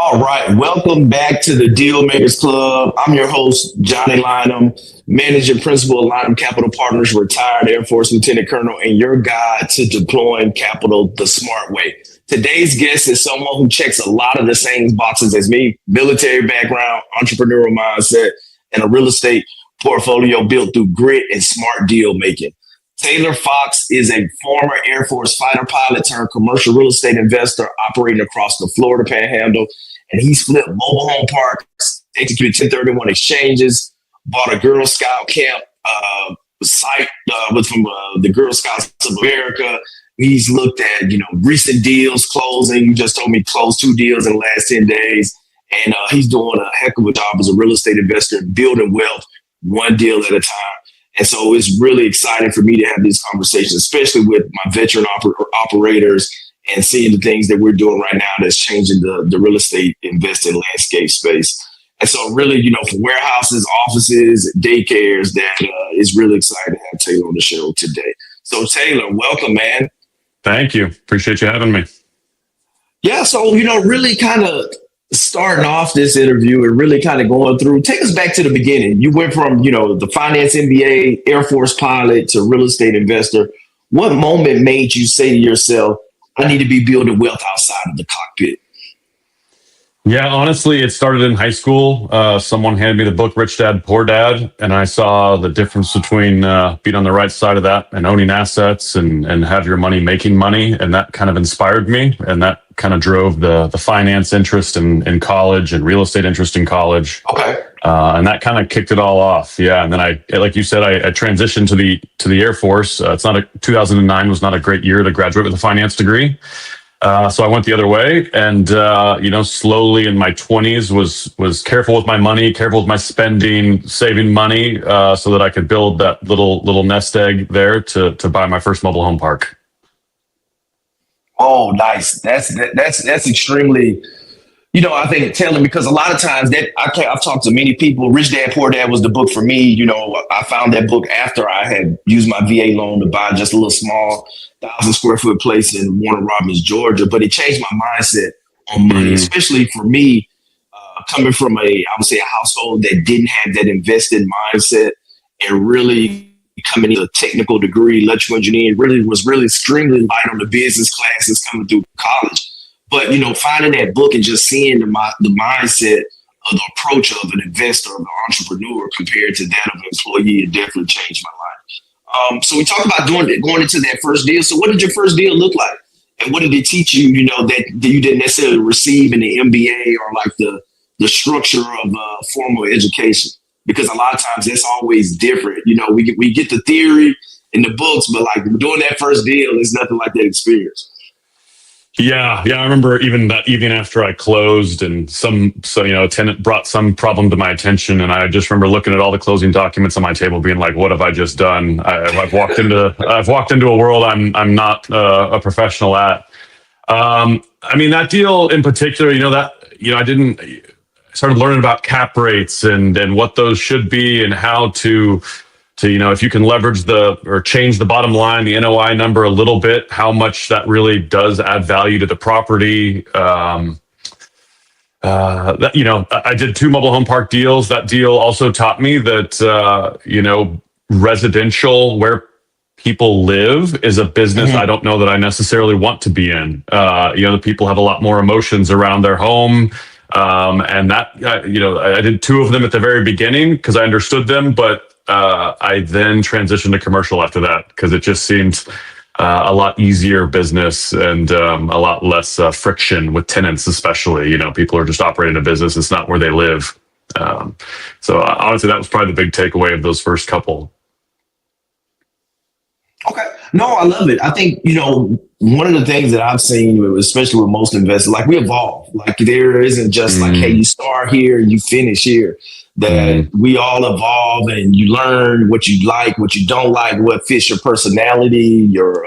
All right, welcome back to the Deal Makers Club. I'm your host, Johnny Lynum, Managing Principal of Lynum Capital Partners, retired Air Force Lieutenant Colonel, and your guide to deploying capital the smart way. Today's guest is someone who checks a lot of the same boxes as me: military background, entrepreneurial mindset, and a real estate portfolio built through grit and smart deal making. Taylor Fox is a former Air Force fighter pilot turned commercial real estate investor operating across the Florida Panhandle. And he's flipped mobile home parks, executed 1031 exchanges, bought a Girl Scout camp site from the Girl Scouts of America. He's looked at, recent deals closing. You just told me closed 2 deals in the last 10 days. And he's doing a heck of a job as a real estate investor, building wealth one deal at a time. And so it's really exciting for me to have these conversations, especially with my veteran operators and seeing the things that we're doing right now that's changing the real estate investing landscape space. And so really, for warehouses, offices, daycares, that is really exciting to have Taylor on the show today. So Taylor, welcome, man. Thank you. Appreciate you having me. Yeah. So, really kind of starting off this interview and really kind of going through, take us back to the beginning. You went from, the finance MBA, Air Force pilot to real estate investor. What moment made you say to yourself, I need to be building wealth outside of the cockpit? Yeah, honestly, it started in high school. Someone handed me the book, Rich Dad, Poor Dad, and I saw the difference between being on the right side of that and owning assets and have your money making money. And that kind of inspired me. And that kind of drove the finance interest in college and real estate interest in college. Okay. And that kind of kicked it all off. Yeah. And then like you said, I transitioned to the Air Force. 2009 was not a great year to graduate with a finance degree. So I went the other way and, slowly in my 20s was careful with my money, careful with my spending, saving money, so that I could build that little nest egg there to buy my first mobile home park. Oh, nice. That's extremely, I think telling, because a lot of times I've talked to many people. Rich Dad, Poor Dad was the book for me. I found that book after I had used my VA loan to buy just a little small 1,000 square foot place in Warner Robins, Georgia. But it changed my mindset on money, especially for me, coming from a household that didn't have that invested mindset, and really coming into a technical degree, electrical engineering, was extremely light on the business classes coming through college. But, finding that book and just seeing the mindset of the approach of an investor, of an entrepreneur compared to that of an employee, it definitely changed my life. So we talked about going into that first deal. So what did your first deal look like? And what did it teach you, that you didn't necessarily receive in the MBA or like the structure of formal education? Because a lot of times that's always different. We get the theory in the books, but like doing that first deal is nothing like that experience. Yeah. I remember even that evening after I closed, and a tenant brought some problem to my attention, and I just remember looking at all the closing documents on my table, being like, "What have I just done? I've walked into a world I'm not a professional at." That deal in particular, I started learning about cap rates and what those should be and how to if you can leverage or change the bottom line, the NOI number a little bit, how much that really does add value to the property. I did 2 mobile home park deals. That deal also taught me that, residential where people live is a business I don't know that I necessarily want to be in. The people have a lot more emotions around their home. And that, I did 2 of them at the very beginning because I understood them, but I then transitioned to commercial after that because it just seemed a lot easier business and a lot less friction with tenants, especially. People are just operating a business. It's not where they live. So honestly, that was probably the big takeaway of those first couple. Okay. No, I love it. I think, one of the things that I've seen, especially with most investors, like we evolve. Like there isn't just like, hey, you start here and you finish here. That we all evolve and you learn what you like, what you don't like, what fits your personality, your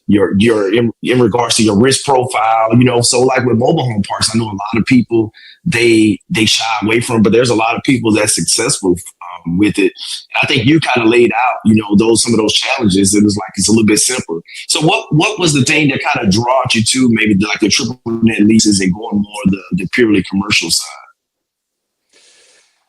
in regards to your risk profile. So like with mobile home parks, I know a lot of people they shy away from, but there's a lot of people that's successful with it. I think you kind of laid out, some of those challenges. It was like it's a little bit simpler. So what was the thing that kind of drawed you to maybe like the triple net leases and going more the purely commercial side?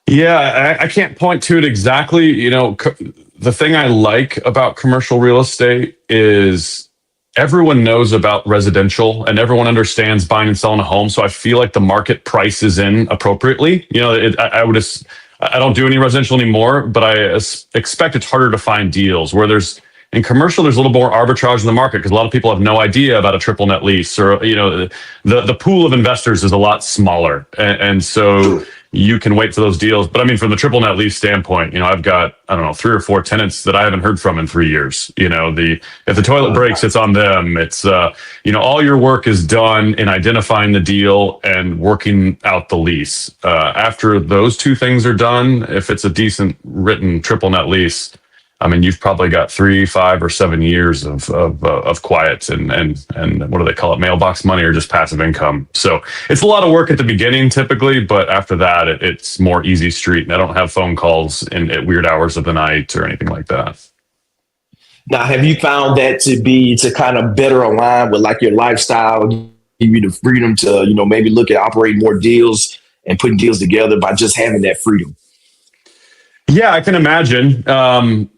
Yeah, I can't point to it exactly. The thing I like about commercial real estate is everyone knows about residential and everyone understands buying and selling a home. So I feel like the market prices in appropriately. I don't do any residential anymore, but I expect it's harder to find deals where in commercial, there's a little more arbitrage in the market because a lot of people have no idea about a triple net lease, or the pool of investors is a lot smaller, and so you can wait for those deals. But I mean, from the triple net lease standpoint, I've got, I don't know, 3 or 4 tenants that I haven't heard from in 3 years. If the toilet breaks, it's on them. It's all your work is done in identifying the deal and working out the lease. After those 2 things are done, if it's a decent written triple net lease, I mean, you've probably got 3, 5, or 7 years of quiet and what do they call it? Mailbox money or just passive income. So it's a lot of work at the beginning typically, but after that, it's more easy street. And I don't have phone calls at weird hours of the night or anything like that. Now, have you found that to kind of better align with like your lifestyle, give you the freedom to, maybe look at operating more deals and putting deals together by just having that freedom? Yeah, I can imagine. I'm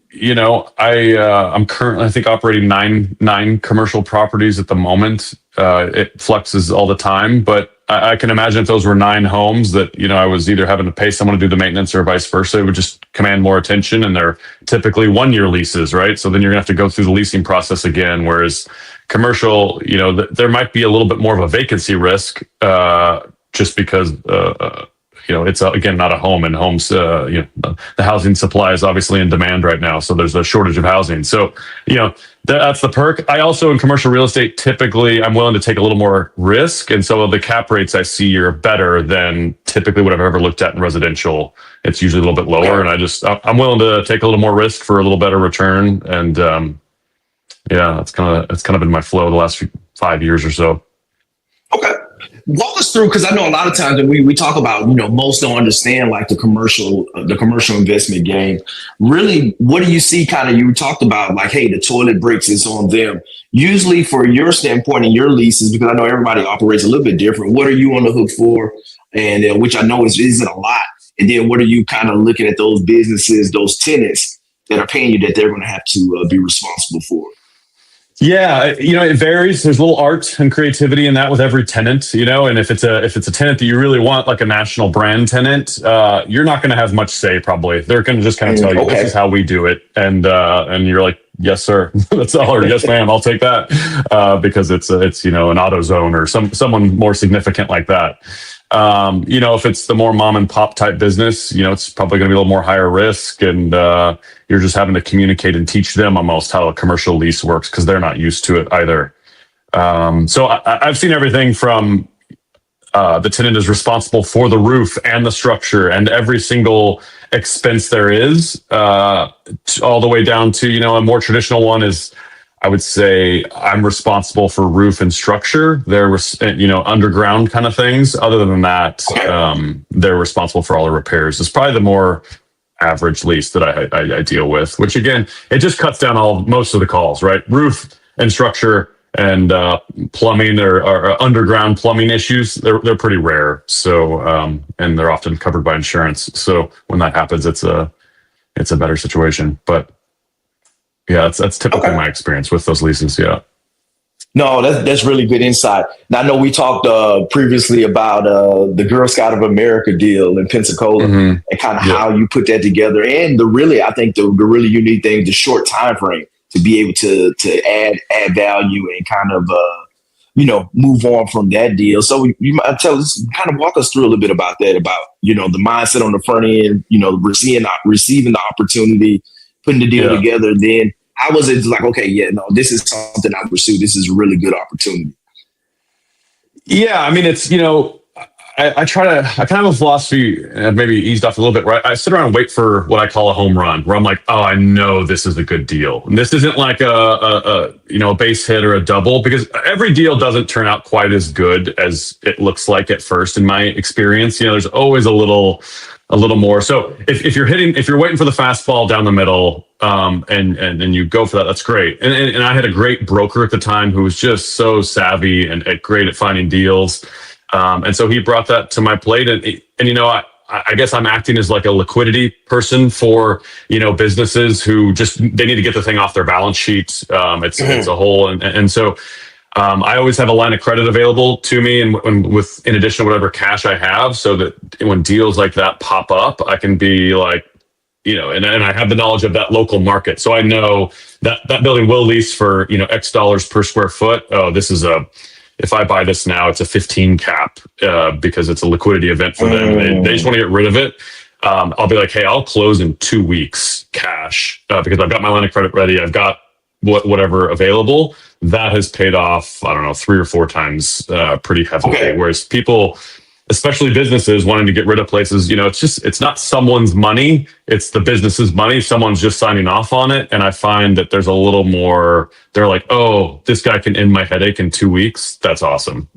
currently, I think, operating nine commercial properties at the moment. It fluxes all the time, but I can imagine if those were 9 homes that, I was either having to pay someone to do the maintenance or vice versa, it would just command more attention. And they're typically 1-year leases, right? So then you're gonna have to go through the leasing process again. Whereas commercial, there might be a little bit more of a vacancy risk, just because, it's again not a home, and homes. The housing supply is obviously in demand right now, so there's a shortage of housing. So that's the perk. I also in commercial real estate typically I'm willing to take a little more risk, and so the cap rates I see are better than typically what I've ever looked at in residential. It's usually a little bit lower, and I'm willing to take a little more risk for a little better return. And that's kind of been my flow the last 5 years or so. Okay. Walk us through, because I know a lot of times when we talk about, most don't understand like the commercial investment game. Really, what do you see you talked about like, hey, the toilet breaks is on them. Usually for your standpoint and your leases, because I know everybody operates a little bit different. What are you on the hook for? And which I know isn't a lot. And then what are you kind of looking at those businesses, those tenants that are paying you that they're going to have to be responsible for? Yeah, it varies. There's a little art and creativity in that with every tenant, and if it's a tenant that you really want, like a national brand tenant, you're not going to have much say probably. They're going to just kind of tell you, this is how we do it. And you're like, yes, sir. That's all. Or yes, ma'am. I'll take that. Because it's an AutoZone or someone more significant like that. If it's the more mom and pop type business, it's probably going to be a little more higher risk, and you're just having to communicate and teach them almost how a commercial lease works because they're not used to it either. So I've seen everything from the tenant is responsible for the roof and the structure and every single expense there is, all the way down to, a more traditional one is, I would say I'm responsible for roof and structure. They're, underground kind of things. Other than that, they're responsible for all the repairs. It's probably the more average lease that I deal with, which again, it just cuts down most of the calls, right? Roof and structure and plumbing or underground plumbing issues, they're pretty rare. So, and they're often covered by insurance. So when that happens, it's a better situation. But yeah, that's typically my experience with those leases. Yeah. No, that's really good insight. Now, I know we talked previously about the Girl Scout of America deal in Pensacola, and kind of how you put that together, and I think the really unique thing, the short time frame to be able to add value and kind of move on from that deal. So you might kind of walk us through a little bit about that, about the mindset on the front end, receiving the opportunity, putting the deal together, then. How was it like, okay, this is something I pursue. This is a really good opportunity. Yeah. I mean, it's, I I kind of have a philosophy, maybe eased off a little bit, where I sit around and wait for what I call a home run, where I'm like, oh, I know this is a good deal. And this isn't like a base hit or a double, because every deal doesn't turn out quite as good as it looks like at first, in my experience. There's always a little more. So if you're waiting for the fastball down the middle, and you go for that, that's great. And I had a great broker at the time who was just so savvy and great at finding deals. And so he brought that to my plate, and I guess I'm acting as like a liquidity person for, businesses who they need to get the thing off their balance sheet. It's a whole, and so I always have a line of credit available to me, and in addition to whatever cash I have, so that when deals like that pop up, I can be like, and I have the knowledge of that local market, so I know that building will lease for X dollars per square foot. Oh, if I buy this now, it's a 15 cap because it's a liquidity event for them. They just want to get rid of it. I'll be like, hey, I'll close in 2 weeks cash because I've got my line of credit ready. I've got whatever available. That has paid off, I don't know, 3 or 4 times pretty heavily. Okay. Whereas people, especially businesses, wanting to get rid of places, it's not someone's money, it's the business's money. Someone's just signing off on it. And I find that there's a little more, they're like, oh, this guy can end my headache in 2 weeks. That's awesome.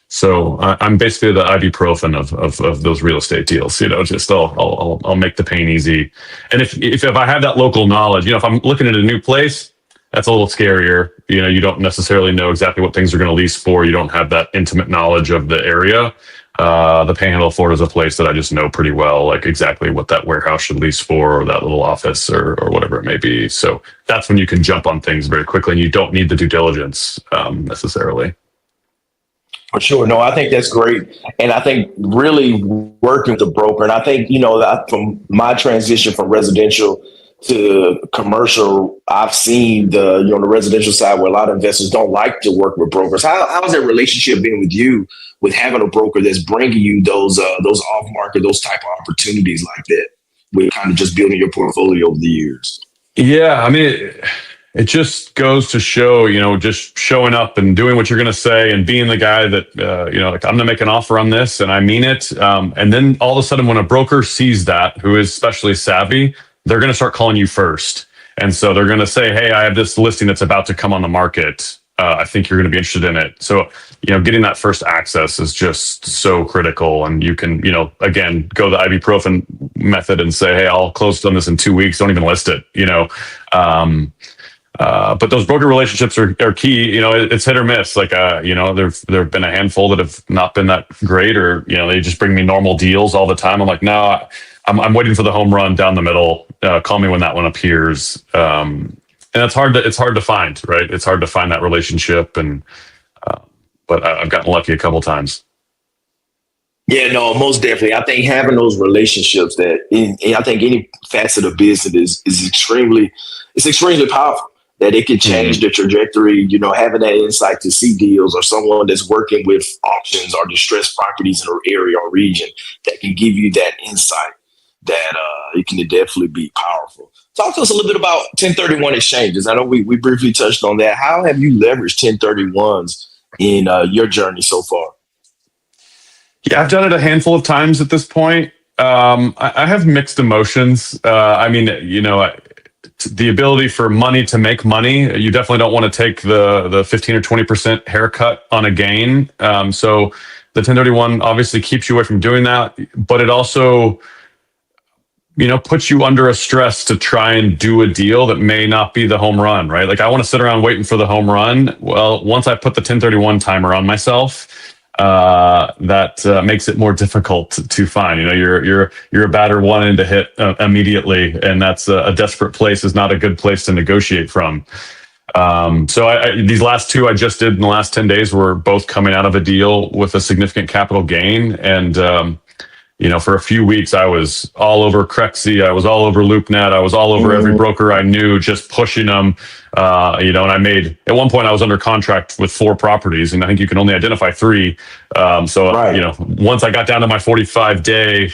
So I'm basically the ibuprofen of those real estate deals. Just I'll make the pain easy. And if I have that local knowledge, if I'm looking at a new place, that's a little scarier. You don't necessarily know exactly what things are going to lease for. You don't have that intimate knowledge of the area. The Panhandle of Florida is a place that I just know pretty well, like exactly what that warehouse should lease for, or that little office, or whatever it may be. So that's when you can jump on things very quickly, and you don't need the due diligence necessarily. For sure. No, I think that's great. And I think really working with the broker, and I think, from my transition from residential to commercial, I've seen the residential side where a lot of investors don't like to work with brokers. How's that relationship been with you, with having a broker that's bringing you those off market, those type of opportunities like that, with kind of just building your portfolio over the years? Yeah, I mean, it just goes to show, just showing up and doing what you're going to say, and being the guy that, like, I'm going to make an offer on this and I mean it. And then all of a sudden, when a broker sees that, who is especially savvy, they're going to start calling you first. And so they're going to say, hey, I have this listing that's about to come on the market. I think you're going to be interested in it. So, getting that first access is just so critical. And you can, again, go the ibuprofen method and say, hey, I'll close on this in 2 weeks. Don't even list it, but those broker relationships are key. It's hit or miss. Like, there've been a handful that have not been that great, or, they just bring me normal deals all the time. I'm like, no, I'm waiting for the home run down the middle. Call me when that one appears. And it's hard to find, right? It's hard to find that relationship. And, but I've gotten lucky a couple times. Yeah, no, most definitely. I think having those relationships I think any facet of business is extremely powerful. That it can change the trajectory, having that insight to see deals, or someone that's working with auctions or distressed properties in an area or region that can give you that insight, that it can definitely be powerful. Talk to us a little bit about 1031 exchanges. I know we briefly touched on that. How have you leveraged 1031s in your journey so far? Yeah, I've done it a handful of times at this point. I have mixed emotions. The ability for money to make money, you definitely don't want to take the 15 or 20% haircut on a gain. So the 1031 obviously keeps you away from doing that, but it also, puts you under a stress to try and do a deal that may not be the home run, right? Like, I want to sit around waiting for the home run. Well, once I put the 1031 timer on myself, that makes it more difficult to find. You're a batter wanting to hit immediately, and that's a desperate place, is not a good place to negotiate from. So these last two I just did in the last 10 days were both coming out of a deal with a significant capital gain. And, for a few weeks, I was all over Crexy. I was all over LoopNet. I was all over every broker I knew, just pushing them. And I made, at one point I was under contract with 4 properties, and I think you can only identify 3. Once I got down to my 45 day,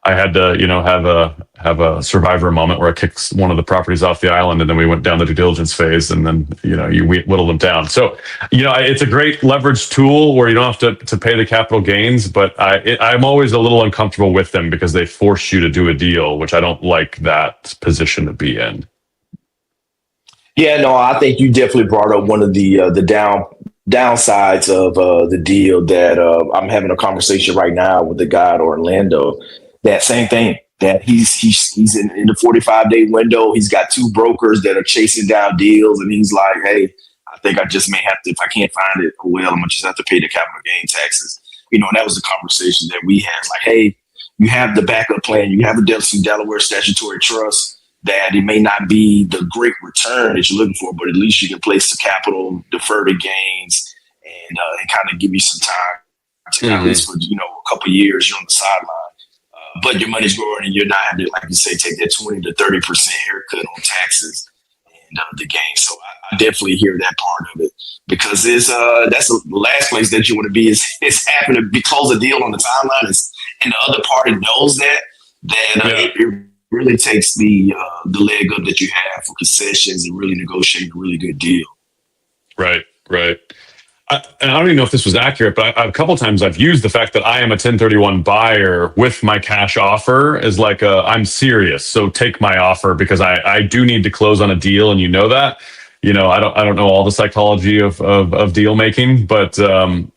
I had to, have a survivor moment where I kicked one of the properties off the island, and then we went down the due diligence phase, and then you whittle them down. So it's a great leverage tool where you don't have to pay the capital gains, but I'm always a little uncomfortable with them because they force you to do a deal, which I don't like that position to be in. Yeah, no, I think you definitely brought up one of the downsides of the deal that I'm having a conversation right now with the guy at Orlando. That same thing, that he's in the 45-day window. He's got two brokers that are chasing down deals, and he's like, hey, I think I just may have to, if I can't find it, oh well, I'm gonna just have to pay the capital gain taxes. And that was the conversation that we had. Like, hey, you have the backup plan, you have some Delaware statutory trust, that it may not be the great return that you're looking for, but at least you can place the capital, defer the gains, and kind of give you some time to at least for a couple of years you're on the sideline. But your money's growing, and you're not having to, like you say, take that 20 to 30% haircut on taxes and the gain. So I definitely hear that part of it, because that's the last place that you want to be is having to close a deal on the timeline, and the other party knows that it really takes the leg up that you have for concessions and really negotiating a really good deal. Right. And I don't even know if this was accurate, but a couple of times I've used the fact that I am a 1031 buyer with my cash offer as like I'm serious, so take my offer, because I do need to close on a deal, and that. I don't know all the psychology of deal making, but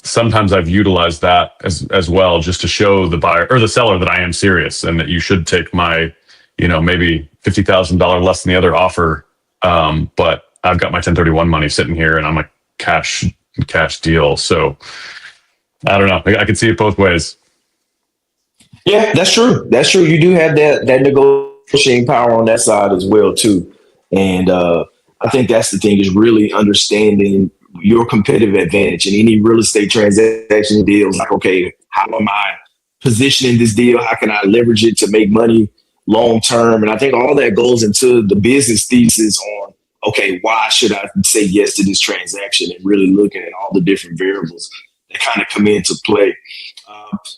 sometimes I've utilized that as well, just to show the buyer or the seller that I am serious and that you should take my maybe $50,000 less than the other offer, but I've got my 1031 money sitting here, and I'm a cash deal. So I don't know. I can see it both ways. Yeah, that's true. You do have that negotiating power on that side as well too. And I think that's the thing, is really understanding your competitive advantage in any real estate transaction deals. Like, okay, how am I positioning this deal? How can I leverage it to make money long term? And I think all that goes into the business thesis on, okay, why should I say yes to this transaction, and really looking at all the different variables that kind of come into play.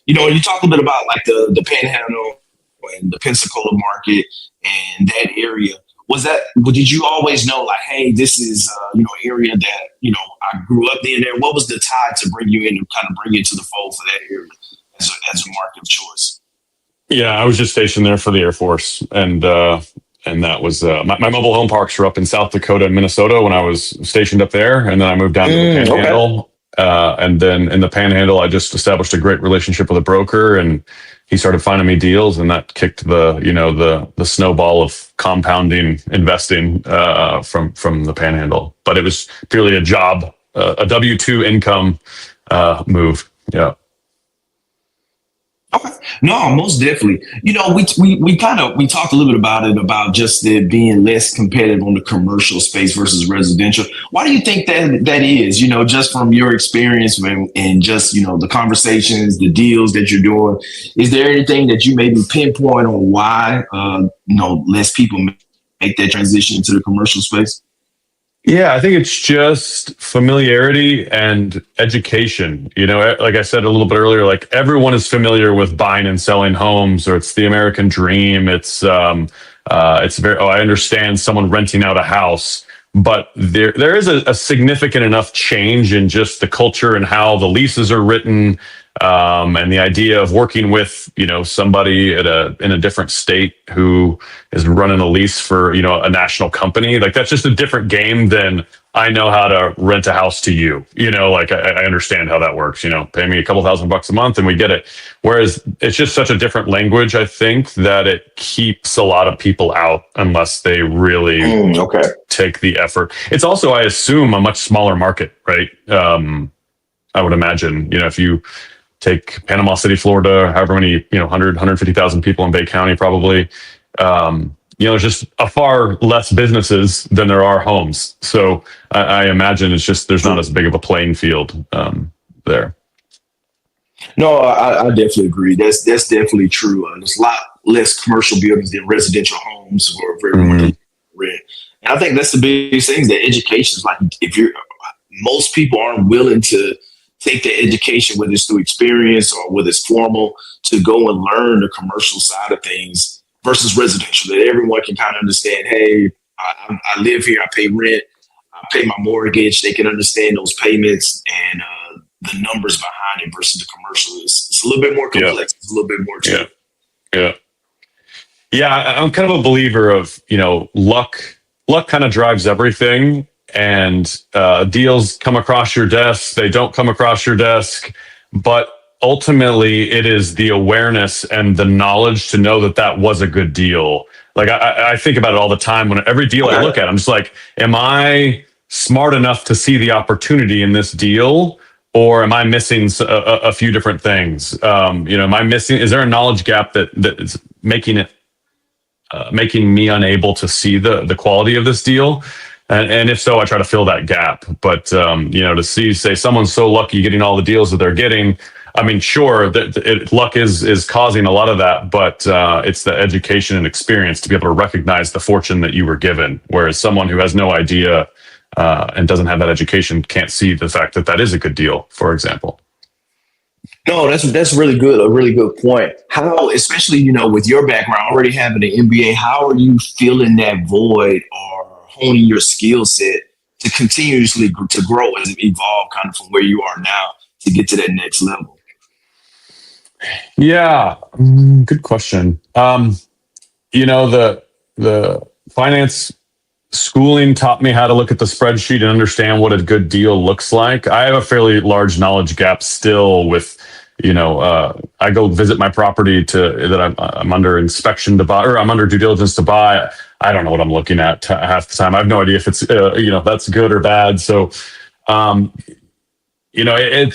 You talk a bit about like the Panhandle and the Pensacola market and that area. Did you always know, like, hey, this is an area that I grew up in there? What was the tie to bring you in and kind of bring you to the fold for that area as a market of choice? Yeah, I was just stationed there for the Air Force, and that was my mobile home parks were up in South Dakota and Minnesota when I was stationed up there, and then I moved down to the Panhandle. Okay. And then in the Panhandle, I just established a great relationship with a broker, and he started finding me deals, and that kicked the snowball of compounding investing from the Panhandle. But it was purely a job, a W-2 income move. Yeah. Okay. No, most definitely. We talked a little bit about it, about just it being less competitive on the commercial space versus residential. Why do you think that is? Just from your experience and just the conversations, the deals that you're doing, is there anything that you maybe pinpoint on why less people make that transition into the commercial space? Yeah, I think it's just familiarity and education. Like I said a little bit earlier, like everyone is familiar with buying and selling homes, or it's the American dream. It's very, I understand someone renting out a house, but there is a significant enough change in just the culture and how the leases are written, and the idea of working with somebody in a different state who is running a lease for a national company. Like, that's just a different game than I know how to rent a house to you. Like I understand how that works. Pay me a couple $1,000 a month and we get it. Whereas it's just such a different language, I think, that it keeps a lot of people out unless they really take the effort. It's also, I assume, a much smaller market, right? I would imagine, if you take Panama City, Florida, however many, 100, 150,000 people in Bay County, probably, there's just a far less businesses than there are homes. So I imagine it's just, there's not as big of a playing field there. No, I definitely agree. That's definitely true. There's a lot less commercial buildings than residential homes for everyone to rent. And I think that's the biggest thing, that education is like, most people aren't willing to take the education, whether it's through experience or whether it's formal, to go and learn the commercial side of things versus residential, that everyone can kind of understand, hey, I live here, I pay rent, I pay my mortgage. They can understand those payments and the numbers behind it versus the commercial. It's a little bit more complex. It's a little bit more to it. Yeah, I'm kind of a believer of, luck. Luck kind of drives everything, and deals come across your desk. They don't come across your desk, but ultimately it is the awareness and the knowledge to know that that was a good deal. Like I think about it all the time. When every deal I look at, I'm just like, am I smart enough to see the opportunity in this deal? Or am I missing a few different things? Am I missing? Is there a knowledge gap that is making me unable to see the quality of this deal? And if so, I try to fill that gap. But to say someone's so lucky getting all the deals that they're getting. I mean, sure, luck is causing a lot of that, but it's the education and experience to be able to recognize the fortune that you were given. Whereas someone who has no idea and doesn't have that education can't see the fact that that is a good deal, for example. No, that's really good. A really good point. How, especially, with your background, already having an MBA, how are you filling that void or honing your skill set to continuously to grow and evolve kind of from where you are now to get to that next level? Yeah, good question. The finance schooling taught me how to look at the spreadsheet and understand what a good deal looks like. I have a fairly large knowledge gap still with, I go visit my property that I'm under inspection to buy, or I'm under due diligence to buy. I don't know what I'm looking at half the time. I have no idea if it's, that's good or bad. So, at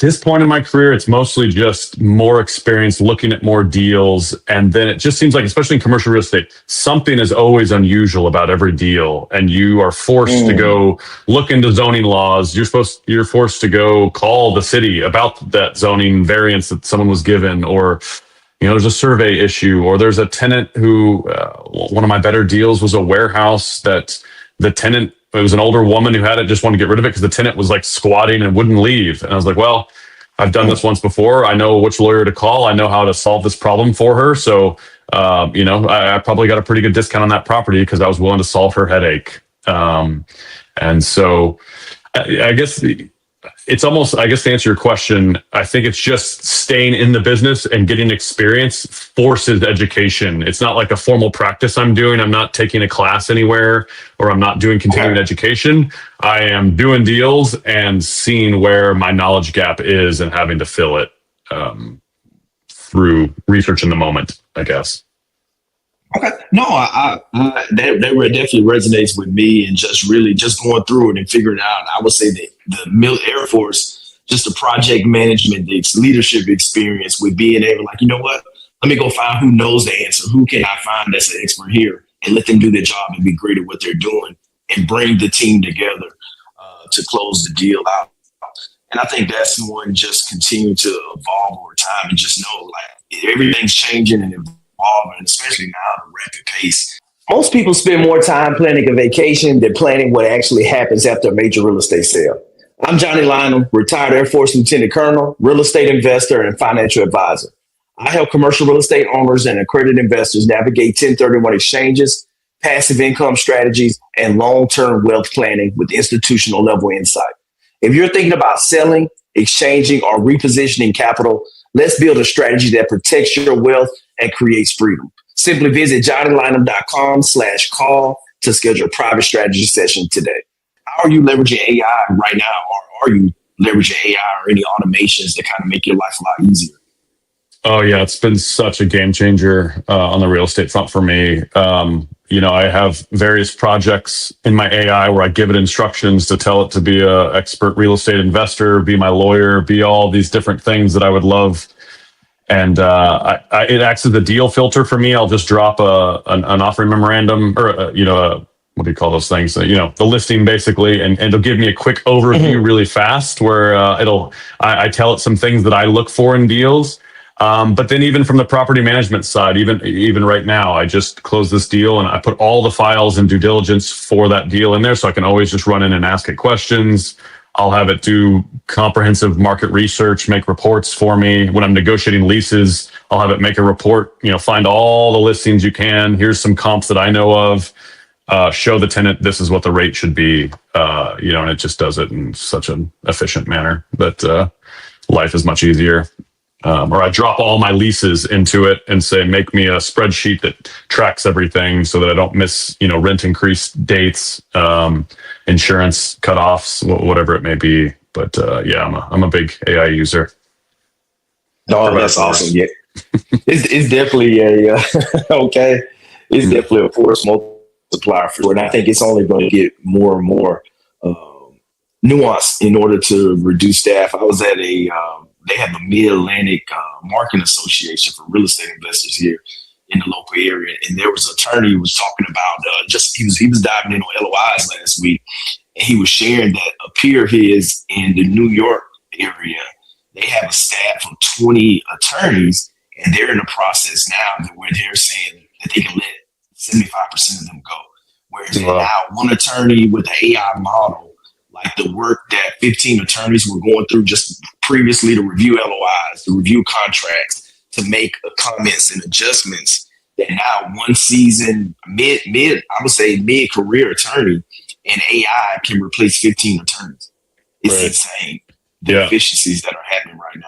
this point in my career, it's mostly just more experience looking at more deals. And then it just seems like, especially in commercial real estate, something is always unusual about every deal. And you are forced to go look into zoning laws. You're forced to go call the city about that zoning variance that someone was given, or, there's a survey issue, or there's a tenant who, one of my better deals was a warehouse that the tenant, it was an older woman who had it, just wanted to get rid of it because the tenant was like squatting and wouldn't leave. And I was like, well, I've done this once before. I know which lawyer to call. I know how to solve this problem for her. So, I probably got a pretty good discount on that property because I was willing to solve her headache. And so I guess it's almost, I guess to answer your question, I think it's just staying in the business and getting experience forces education. It's not like a formal practice I'm doing. I'm not taking a class anywhere, or I'm not doing continuing education. I am doing deals and seeing where my knowledge gap is and having to fill it through research in the moment, I guess. Okay. No, that definitely resonates with me, and just going through it and figuring out. I would say that the Air Force, just the project management, the leadership experience with being able, like, you know what, let me go find who knows the answer. Who can I find that's an expert here, and let them do their job and be great at what they're doing and bring the team together to close the deal out. And I think that's one, just continue to evolve over time and just know, like, everything's changing and evolving, especially now at a rapid pace. Most people spend more time planning a vacation than planning what actually happens after a major real estate sale. I'm Johnny Lynum, retired Air Force Lieutenant Colonel, real estate investor, and financial advisor. I help commercial real estate owners and accredited investors navigate 1031 exchanges, passive income strategies, and long-term wealth planning with institutional level insight. If you're thinking about selling, exchanging, or repositioning capital, let's build a strategy that protects your wealth and creates freedom. Simply visit johnnylynum.com/call to schedule a private strategy session today. How are you leveraging AI right now? Or are you leveraging AI or any automations that kind of make your life a lot easier? Oh, yeah, it's been such a game changer on the real estate front for me. I have various projects in my AI where I give it instructions to tell it to be an expert real estate investor, be my lawyer, be all these different things that I would love. And it acts as the deal filter for me. I'll just drop an offering memorandum, or what do you call those things? The listing basically, and it'll give me a quick overview really fast, where I tell it some things that I look for in deals. But then even from the property management side, even right now, I just closed this deal and I put all the files and due diligence for that deal in there, so I can always just run in and ask it questions. I'll have it do comprehensive market research, make reports for me. When I'm negotiating leases, I'll have it make a report, find all the listings you can. Here's some comps that I know of. Show the tenant this is what the rate should be, and it just does it in such an efficient manner that life is much easier. Or I drop all my leases into it and say, make me a spreadsheet that tracks everything so that I don't miss, rent increase dates, insurance cutoffs, whatever it may be. But I'm a big AI user. Oh, that's awesome. Yeah, it's definitely a okay. It's definitely a force multiplier for it, and I think it's only going to get more and more nuanced in order to reduce staff. I was at they have the Mid-Atlantic Marketing Association for real estate investors here in the local area, and there was an attorney who was talking about he was diving in on LOIs last week, and he was sharing that a peer of his in the New York area, they have a staff of 20 attorneys, and they're in the process now where they're saying that they can let 75% of them go. Whereas now one attorney with an AI model, like the work that 15 attorneys were going through just previously to review LOIs, to review contracts, to make comments and adjustments, that now one seasoned mid-career attorney and AI can replace 15 attorneys. It's insane, the efficiencies that are happening right now.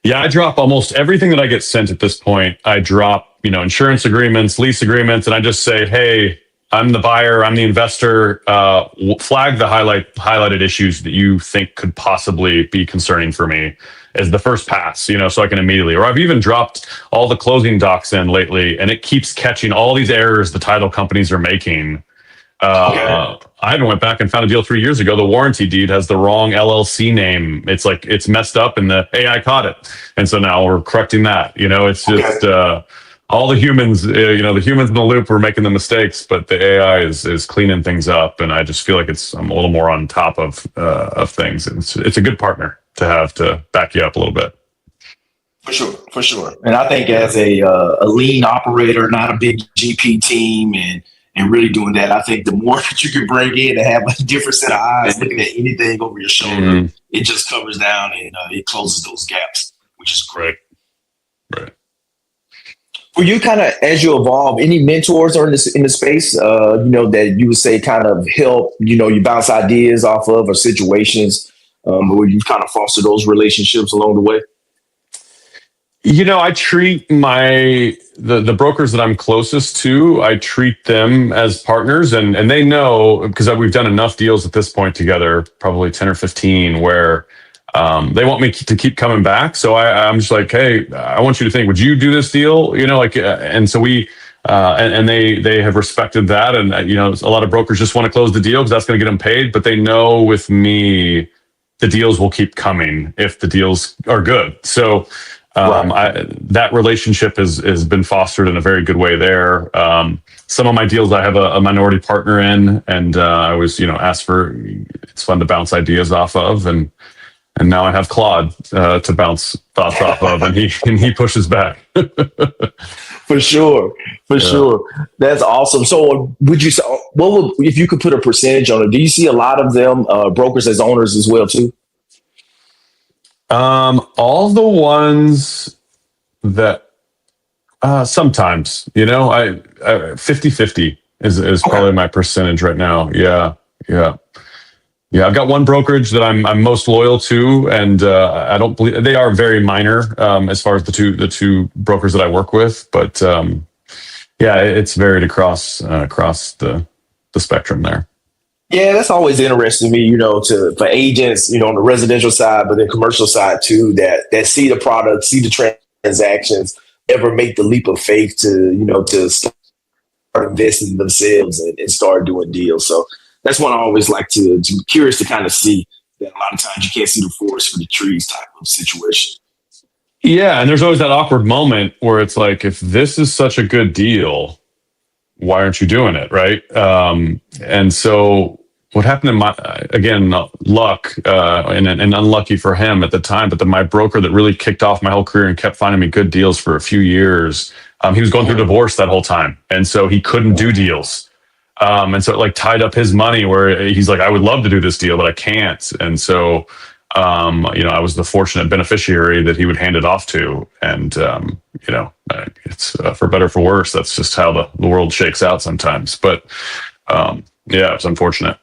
Yeah, I drop almost everything that I get sent at this point. I drop, insurance agreements, lease agreements, and I just say, hey, I'm the buyer, I'm the investor, flag the highlighted issues that you think could possibly be concerning for me as the first pass, so I can immediately, or I've even dropped all the closing docs in lately, and it keeps catching all these errors the title companies are making. I even went back and found a deal 3 years ago. The warranty deed has the wrong LLC name. It's like, it's messed up and the AI caught it. And so now we're correcting that. It's just, all the humans, the humans in the loop are making the mistakes, but the AI is cleaning things up. And I just feel like I'm a little more on top of things. It's a good partner to have to back you up a little bit. For sure. And I think as a lean operator, not a big GP team, and really doing that, I think the more that you can bring in and have a different set of eyes looking at anything over your shoulder, it just covers down and it closes those gaps, which is great. Right. For you, kind of as you evolve, any mentors or in the space, that you would say kind of help, you bounce ideas off of, or situations where you kind of foster those relationships along the way? I treat the brokers that I'm closest to, I treat them as partners, and they know, because we've done enough deals at this point together, probably 10 or 15, where they want me to keep coming back. So I'm just like, hey, I want you to think, would you do this deal? And so we, and they have respected that. And, a lot of brokers just want to close the deal because that's going to get them paid. But they know with me, the deals will keep coming if the deals are good. So that relationship has been fostered in a very good way there. Some of my deals I have a minority partner in, and I always, ask for, it's fun to bounce ideas off of. And now I have Claude to bounce thoughts off of, and he pushes back. For sure. That's awesome. So if you could put a percentage on it, do you see a lot of them brokers as owners as well too? All the ones that sometimes, I 50-50 is probably my percentage right now. Yeah. I've got one brokerage that I'm most loyal to, and I don't believe they are very minor as far as the two brokers that I work with. But it's varied across the spectrum there. Yeah, that's always interesting to me, for agents, on the residential side, but the commercial side too, that see the product, see the transactions, ever make the leap of faith to start investing in themselves and start doing deals. So that's one I always like to be curious to kind of see, that a lot of times you can't see the forest for the trees type of situation. Yeah, and there's always that awkward moment where it's like, if this is such a good deal, why aren't you doing it, right? And so what happened in luck and unlucky for him at the time, but my broker that really kicked off my whole career and kept finding me good deals for a few years, he was going through divorce that whole time, and so he couldn't do deals. And so it like tied up his money where he's like, I would love to do this deal, but I can't. And so, I was the fortunate beneficiary that he would hand it off to. And, it's for better or for worse. That's just how the world shakes out sometimes. But it's unfortunate.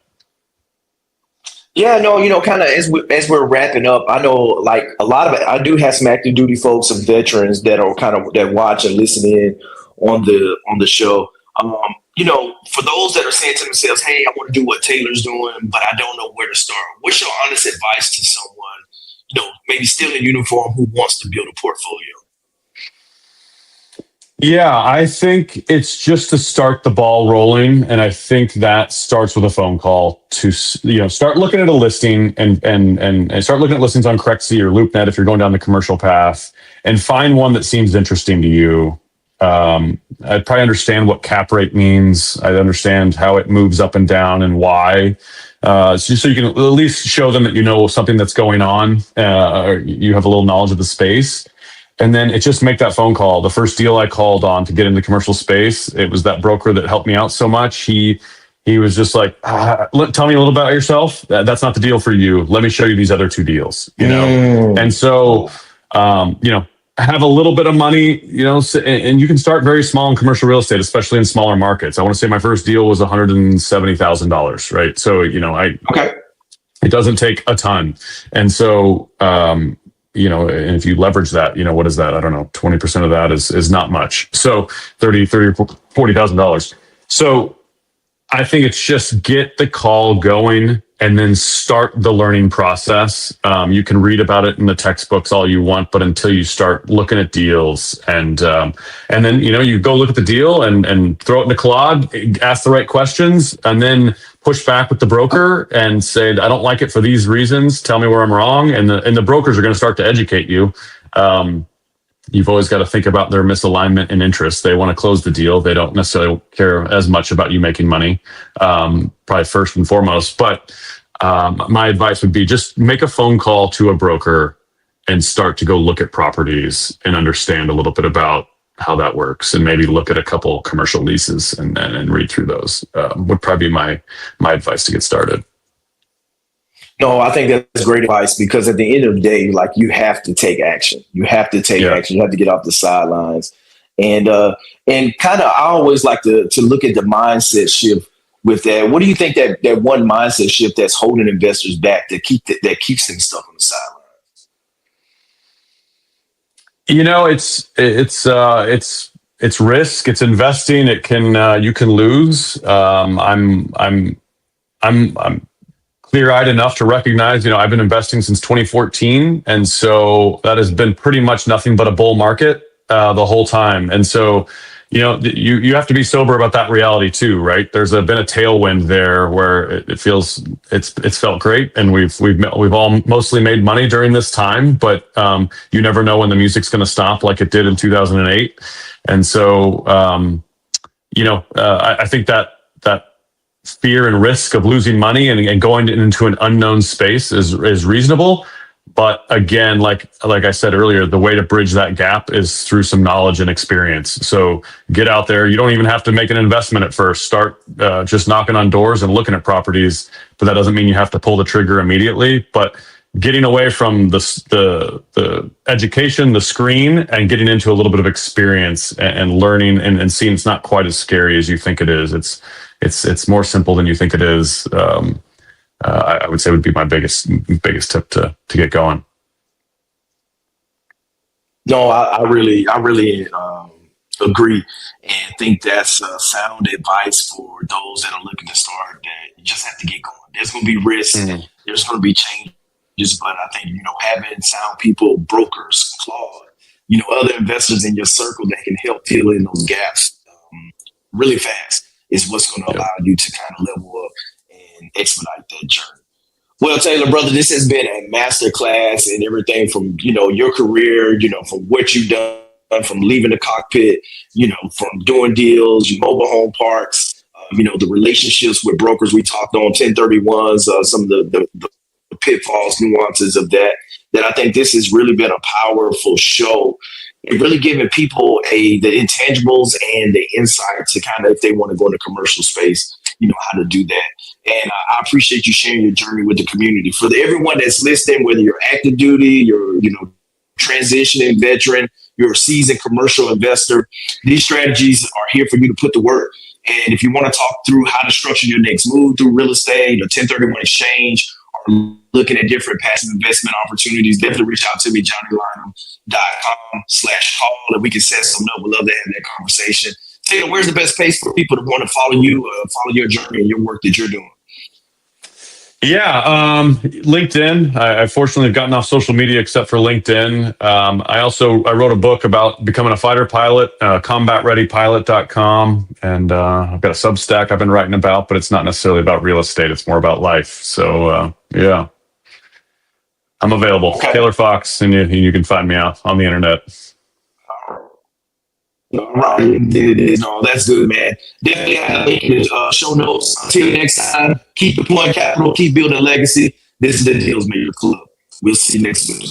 Yeah, no, kind of as we're wrapping up, I know like a lot of it, I do have some active duty folks and veterans that are kind of that watch and listen in on the show. For those that are saying to themselves, "Hey, I want to do what Taylor's doing, but I don't know where to start." What's your honest advice to someone, maybe still in uniform who wants to build a portfolio? Yeah, I think it's just to start the ball rolling, and I think that starts with a phone call to start looking at a listing and start looking at listings on Craigslist or LoopNet if you're going down the commercial path, and find one that seems interesting to you. I'd probably understand what cap rate means. I'd understand how it moves up and down and why. So you can at least show them that you know something that's going on, or you have a little knowledge of the space. And then it just make that phone call. The first deal I called on to get into commercial space, it was that broker that helped me out so much. He was just like, tell me a little about yourself. That's not the deal for you. Let me show you these other two deals, And so, have a little bit of money, and you can start very small in commercial real estate, especially in smaller markets. I want to say my first deal was $170,000, right? So, Okay. It doesn't take a ton. And so, and if you leverage that, what is that? I don't know. 20% of that is not much. So $30,000 or $40,000. So I think it's just get the call going and then start the learning process. You can read about it in the textbooks all you want, but until you start looking at deals and then, you go look at the deal and throw it in the clod, ask the right questions, and then push back with the broker and say, I don't like it for these reasons. Tell me where I'm wrong. And the brokers are going to start to educate you. You've always got to think about their misalignment and interest. They want to close the deal. They don't necessarily care as much about you making money, probably first and foremost. But my advice would be just make a phone call to a broker and start to go look at properties and understand a little bit about how that works, and maybe look at a couple commercial leases and read through those. Would probably be my advice to get started. No, I think that's great advice, because at the end of the day, like, you have to take action. You have to take action. You have to get off the sidelines. And kind of, I always like to look at the mindset shift with that. What do you think that one mindset shift that's holding investors back, that keeps them stuck on the sidelines? It's risk. It's investing. It can you can lose. I'm clear-eyed enough to recognize, I've been investing since 2014. And so that has been pretty much nothing but a bull market the whole time. And so, you have to be sober about that reality too, right? There's been a tailwind there where it feels it's felt great. And we've all mostly made money during this time, but you never know when the music's going to stop like it did in 2008. And so, I think that fear and risk of losing money and going into an unknown space is reasonable. But again, like I said earlier, the way to bridge that gap is through some knowledge and experience. So get out there. You don't even have to make an investment at first. Start just knocking on doors and looking at properties. But that doesn't mean you have to pull the trigger immediately. But getting away from the education, the screen, and getting into a little bit of experience and learning and seeing it's not quite as scary as you think it is. It's more simple than you think it is. I would say would be my biggest tip to get going. No, I really agree, and think that's sound advice for those that are looking to start. That you just have to get going. There's going to be risks. Mm-hmm. There's going to be changes, but I think having sound people, brokers, Claude, other investors in your circle that can help fill in those gaps really fast is what's going to allow you to kind of level up and expedite that journey. Well, Taylor, brother, this has been a masterclass in everything from, your career, from what you've done, from leaving the cockpit, from doing deals, mobile home parks, the relationships with brokers. We talked on 1031s, some of the pitfalls, nuances of that I think this has really been a powerful show. It really giving people the intangibles and the insight to kind of, if they want to go into commercial space. how to do that. And I appreciate you sharing your journey with the community. For everyone that's listening, whether you're active duty, you're transitioning veteran, you're a seasoned commercial investor, these strategies are here for you to put to work. And if you want to talk through how to structure your next move through real estate or 1031 exchange, or looking at different passive investment opportunities, definitely reach out to me, johnnylynum.com/call, and we can set something up. We'd love to have that conversation. Taylor, where's the best place for people to want to follow you, follow your journey and your work that you're doing? Yeah, LinkedIn. I fortunately have gotten off social media except for LinkedIn. I wrote a book about becoming a fighter pilot, combatreadypilot.com. And I've got a Substack I've been writing about, but it's not necessarily about real estate. It's more about life. So, yeah, I'm available. Okay. Taylor Fox, and you can find me out on the internet. All right. No, that's good, man. Definitely have a link in the show notes. Until next time, keep deploying capital, keep building legacy. This is the Deals Maker Club. We'll see you next week.